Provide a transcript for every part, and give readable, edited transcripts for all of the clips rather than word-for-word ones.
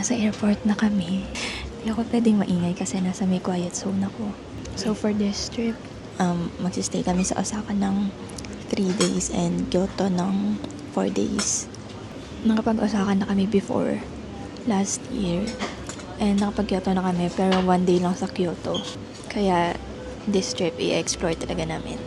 nasa airport na kami. Hindi ako pwedeng maingay kasi nasa may quiet zone ako. So for this trip, magsistay kami sa Osaka ng 3 days and Kyoto ng 4 days. Nakapag-Osaka na kami before last year. And nakapag-Kyoto na kami pero 1 day lang sa Kyoto. Kaya this trip i-explore talaga namin.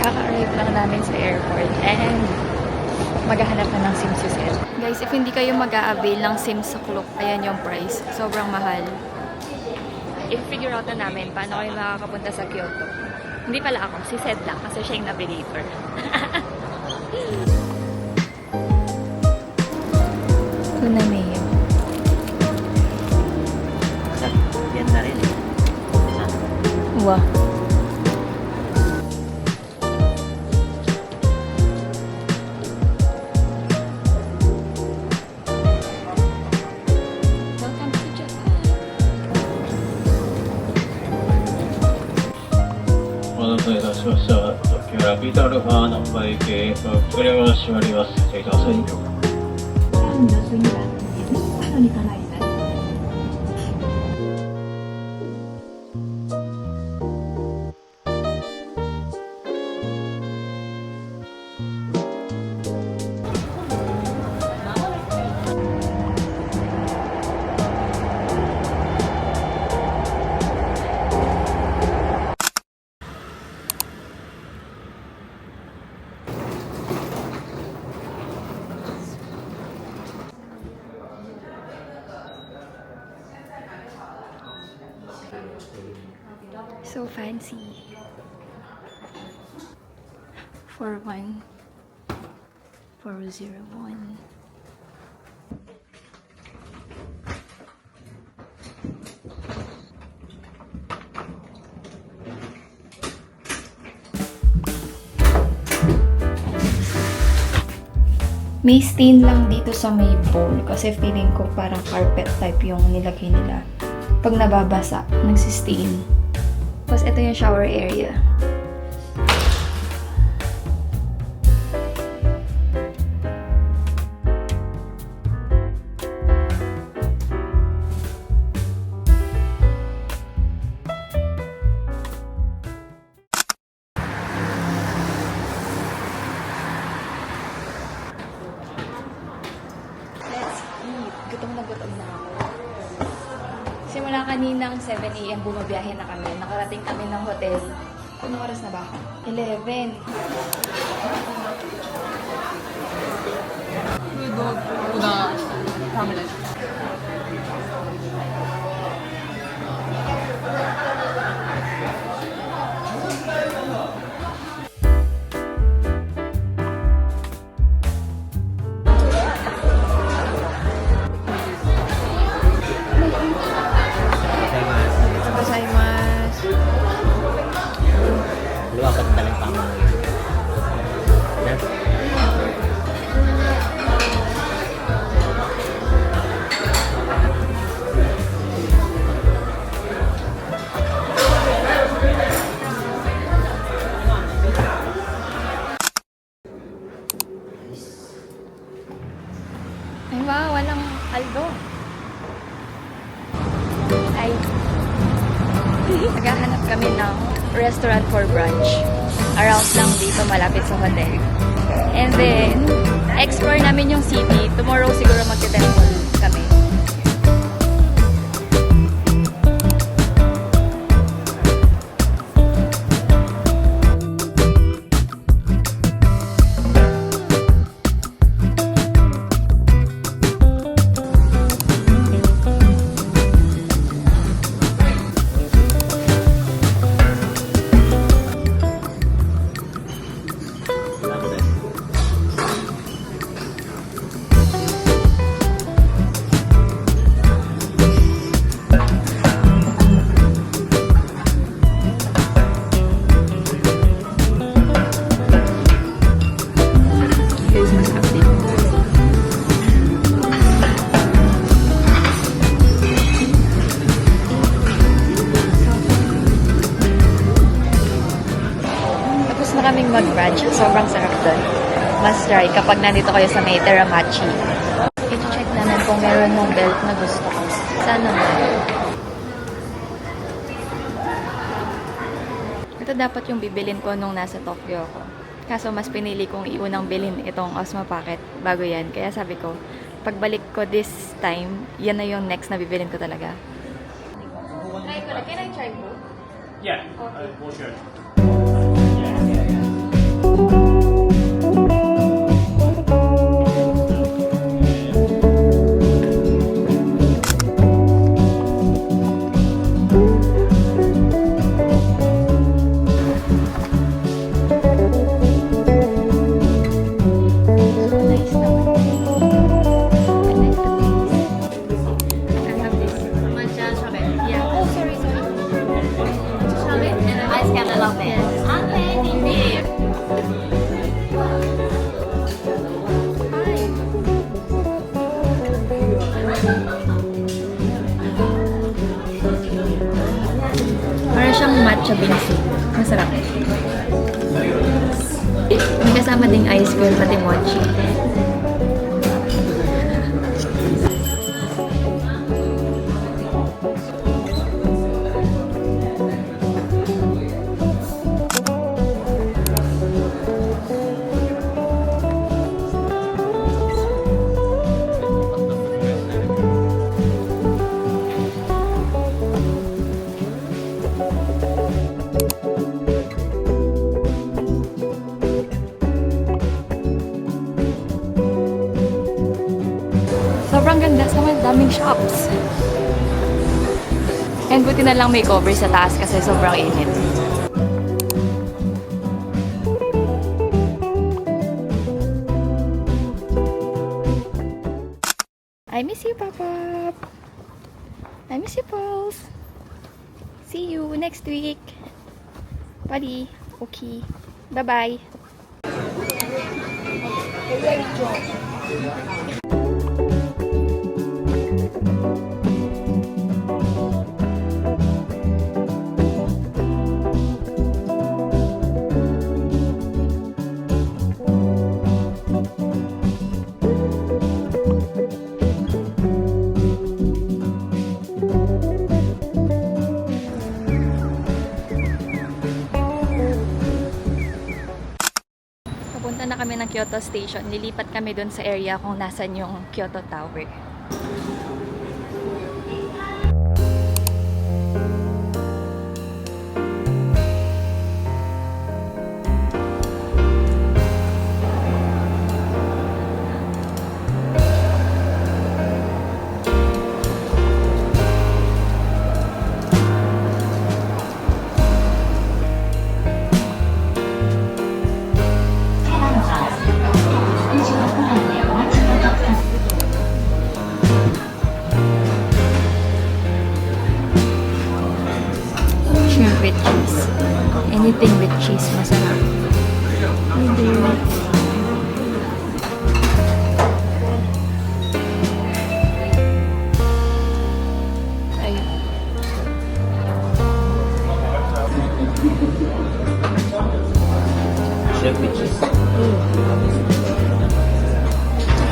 Kaka-arrive lang namin sa airport and maghahanap na ng SIM si Seth. Guys, if hindi kayo mag-a-avail ng SIM sa Klook, ayan yung price. Sobrang mahal. I-figure out na namin paano kayo makakapunta sa Kyoto. Hindi pala ako, si Seth lang kasi siya yung navigator. Ito na Mayo. Yan na rin. Wow. Welcome to Japan. お待たせいたしました。特急ラピータアルファナンバー行き、車が閉まります。失礼します。 So fancy. 41401. May stain lang dito sa may bowl kasi feeling ko parang carpet type yung nilagay nila. Pag nababasa, nagsistain. Tapos ito yung shower area. Let's eat. Gutom na ako. Simula kaninang 7 AM bumabiyahe na kami. Nakarating kami ng hotel. Anong oras na ba? 11. food보다 다음에 Luwakan na lang tama. Ay wow, walang aldo. Ay. Naghahanap kami ng restaurant for brunch. Around lang dito, malapit sa hotel. And then, explore namin yung city. Tomorrow siguro magte-temple kami. kaming mag-brunch. Sobrang sarap doon. Must try kapag nandito kayo sa may Teramachi. I-check namin kung meron ng belt na gusto ko. Sana meron. Ito dapat yung bibilin ko nung nasa Tokyo ako. Kaso mas pinili kong iunang bilhin itong Osmo Pocket bago yan. Kaya sabi ko, pagbalik ko this time, yan na yung next na bibilin ko talaga. Can I try both? Yeah, for sure. Nice naman. I like the taste. I have this. Matcha strawberry. Yeah. Oh, sorry. Strawberry and then ice candy latte. Okay, thank you. Para siyang matcha bingsu. Masarap. May kasama ding ice cream pati mochi. Sobrang ganda sa daming shops. And buti na lang may cover sa taas kasi sobrang init. I miss you, Papa. I miss you, Pauls. See you next week. Buddy. Okay. Bye-bye. Papunta na kami ng Kyoto Station. Nilipat kami doon sa area kung nasan yung Kyoto Tower. Shrimp with cheese. Anything with cheese, masarap. Ayun. Shrimp with cheese.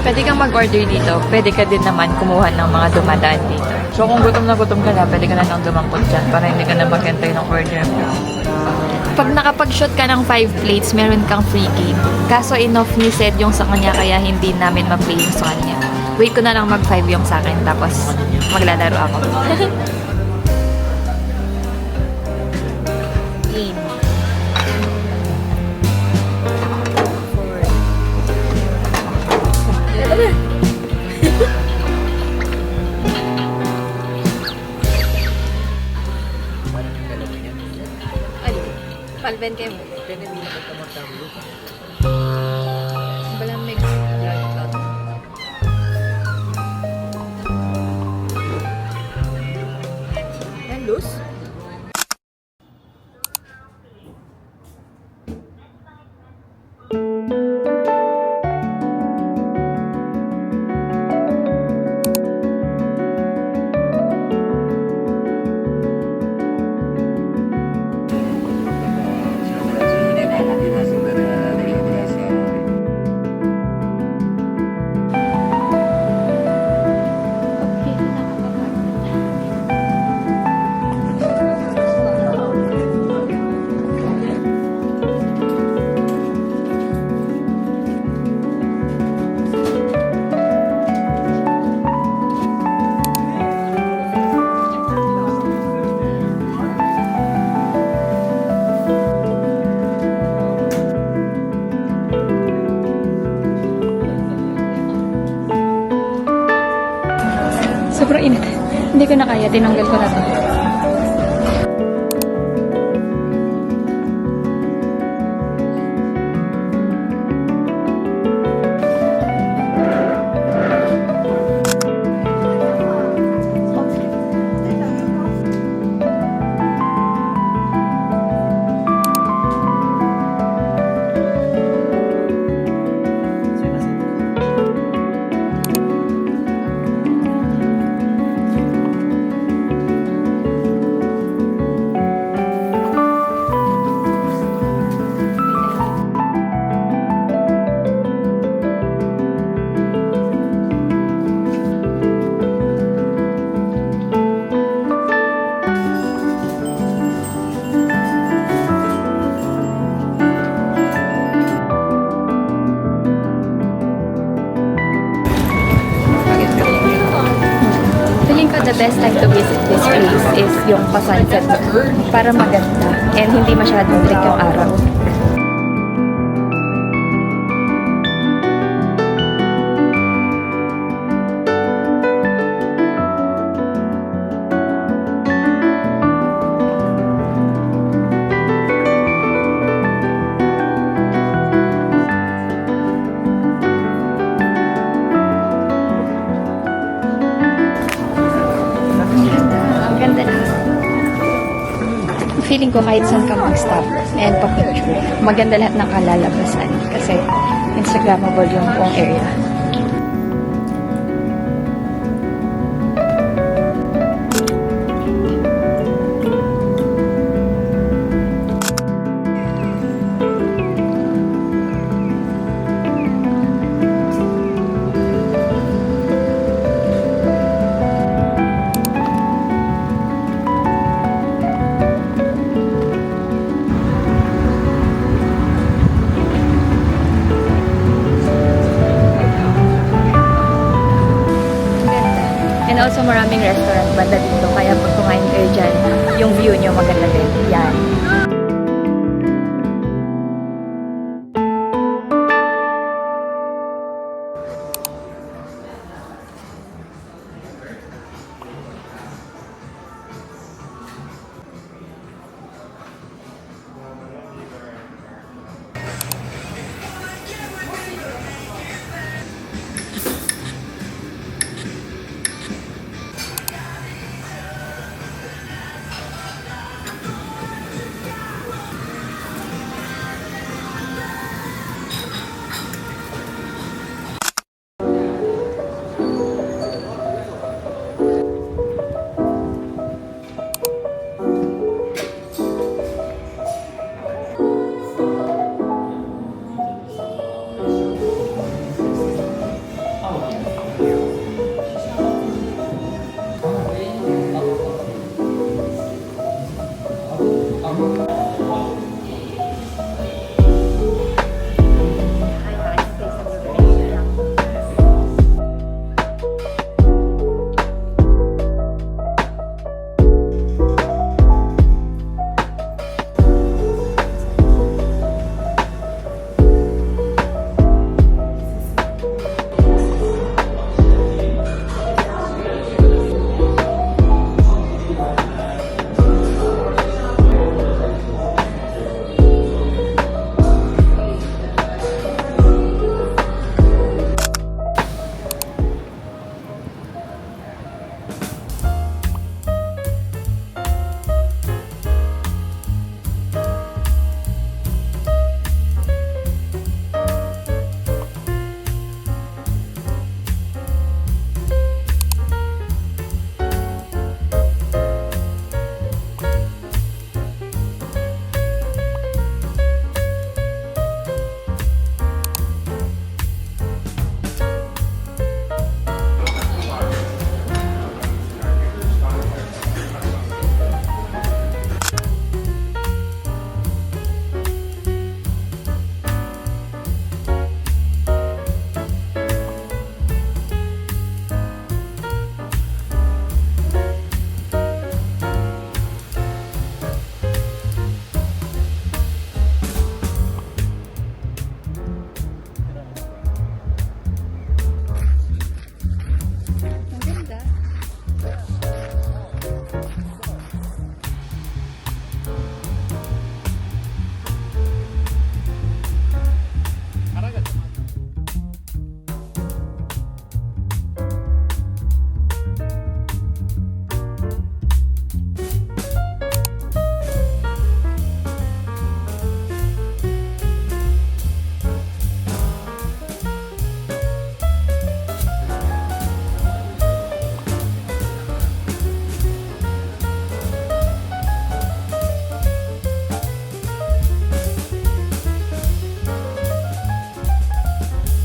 Pwede kang mag-order dito. Pwede ka din naman kumuha ng mga dumadaan dito. So kung gutom na ka na, pwede ka na lang dumampot dyan para hindi ka na maghintay ng order mo. Pag nakapag-shot ka ng 5 plates, meron kang free game. Kaso enough ni Sed yung sa kanya kaya hindi namin ma-play yung sa kanya. Wait ko na lang mag-5 yung sa akin tapos maglalaro ako. Game. Palben kayo mo. Balang mix. Yan, loose. Hindi ko na kaya, tinanggal ko na to. Feeling ko the best time to visit this place is yung pa-sunset para maganda and hindi masyadong trick yung araw. Ang ganda na. Feeling ko kahit saan ka mag-stop and pa-picture, maganda lahat ng kalalabasan kasi Instagrammable yung buong area. And also maraming restaurant banda dito. Kaya pag kumain kayo dyan, yung view nyo maganda din. Yan.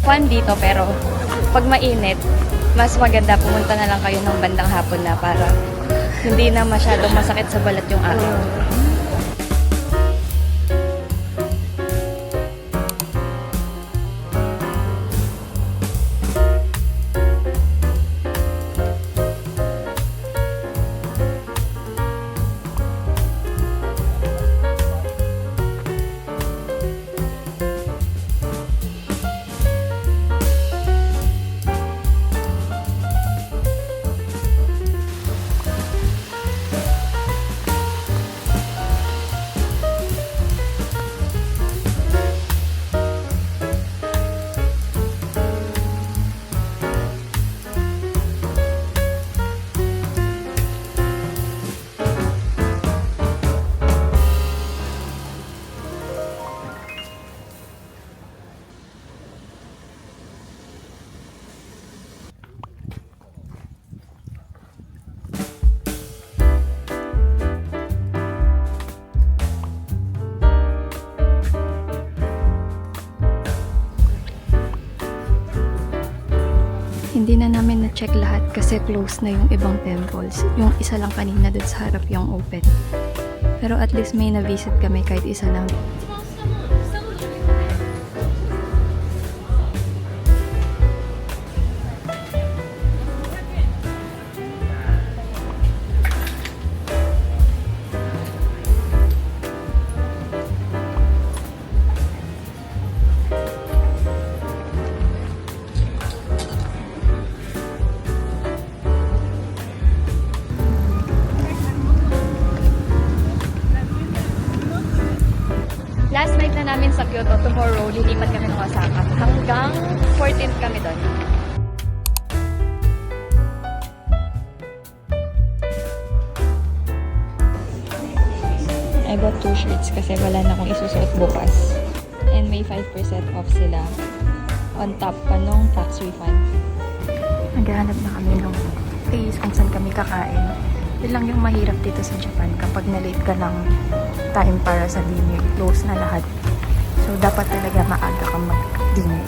fun dito pero pag mainit, mas maganda pumunta na lang kayo ng bandang hapon na para hindi na masyadong masakit sa balat yung araw. Hindi na namin na-check lahat kasi close na yung ibang temples. Yung isa lang kanina dun sa harap yung open. Pero at least may na-visit kami kahit isa lang. Last night na namin sa Kyoto, tomorrow lilipat kami ng Osaka. Hanggang 14th kami doon. I bought 2 shirts kasi wala na akong isusuot bukas. And may 5% off sila on top pa nung tax refund. Naghahanap na kami ng place kung saan kami kakain. Yun lang yung mahirap dito sa Japan. Kapag na-late ka ng time para sa dinner, close na lahat. So, dapat talaga maaga kang mag-dinner.